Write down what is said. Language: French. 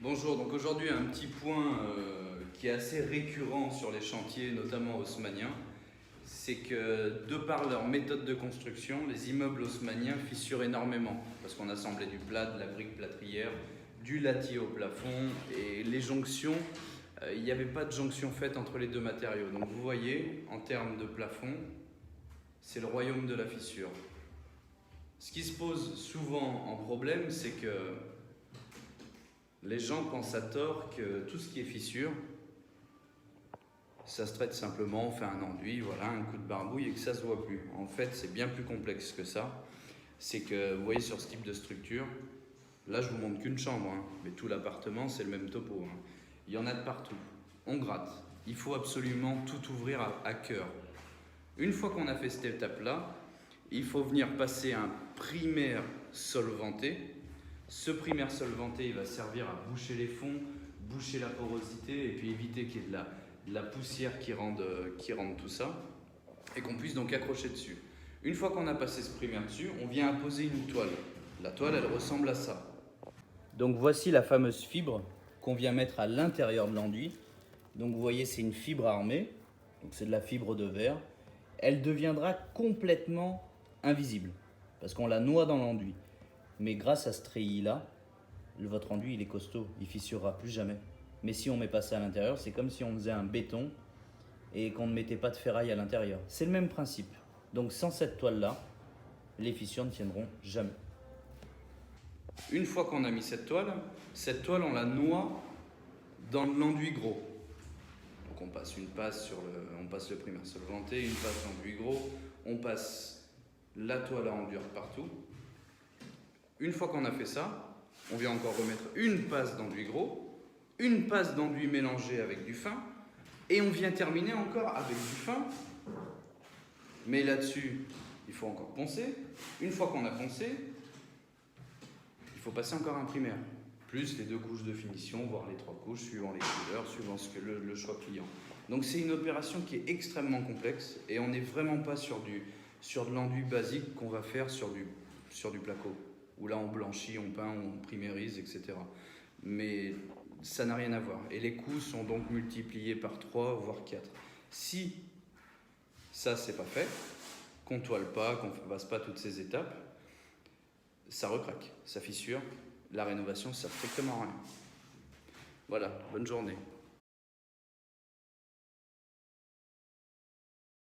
Bonjour, donc aujourd'hui un petit point qui est assez récurrent sur les chantiers, notamment haussmanniens, c'est que de par leur méthode de construction, les immeubles haussmanniens fissurent énormément parce qu'on assemblait du plâtre, de la brique plâtrière, du lattier au plafond et les jonctions, il n'y avait pas de jonction faite entre les deux matériaux. Donc vous voyez, en termes de plafond, c'est le royaume de la fissure. Ce qui se pose souvent en problème, c'est que les gens pensent à tort que tout ce qui est fissure, ça se traite simplement, on fait un enduit, voilà, un coup de barbouille et que ça se voit plus. En fait, c'est bien plus complexe que ça. C'est que, vous voyez sur ce type de structure, là je vous montre qu'une chambre, mais tout l'appartement c'est le même topo. Il y en a de partout. On gratte. Il faut absolument tout ouvrir à cœur. Une fois qu'on a fait cette étape-là, il faut venir passer un primaire solventé. Ce primaire solventé, il va servir à boucher les fonds, boucher la porosité et puis éviter qu'il y ait de la poussière qui rende tout ça et qu'on puisse donc accrocher dessus. Une fois qu'on a passé ce primaire dessus, on vient apposer une toile. La toile, elle ressemble à ça. Donc voici la fameuse fibre qu'on vient mettre à l'intérieur de l'enduit. Donc vous voyez, c'est une fibre armée, donc c'est de la fibre de verre. Elle deviendra complètement invisible parce qu'on la noie dans l'enduit. Mais grâce à ce treillis-là, votre enduit il est costaud, il fissurera plus jamais. Mais si on met pas ça à l'intérieur, c'est comme si on faisait un béton et qu'on ne mettait pas de ferraille à l'intérieur. C'est le même principe. Donc sans cette toile-là, les fissures ne tiendront jamais. Une fois qu'on a mis cette toile on la noie dans l'enduit gros. Donc on passe on passe le primaire solventé, une passe d'enduit gros, on passe la toile à enduire partout. Une fois qu'on a fait ça, on vient encore remettre une passe d'enduit gros, une passe d'enduit mélangé avec du fin, et on vient terminer encore avec du fin. Mais là-dessus, il faut encore poncer. Une fois qu'on a poncé, il faut passer encore un primaire, plus les 2 couches de finition, voire les 3 couches, suivant les couleurs, suivant le choix client. Donc c'est une opération qui est extrêmement complexe, et on n'est vraiment pas sur de l'enduit basique qu'on va faire sur du placo, où là on blanchit, on peint, on primérise, etc. Mais ça n'a rien à voir. Et les coûts sont donc multipliés par 3, voire 4. Si ça c'est pas fait, qu'on toile pas, qu'on ne passe pas toutes ces étapes, ça recraque, ça fissure, la rénovation ça sert strictement à rien. Voilà, bonne journée.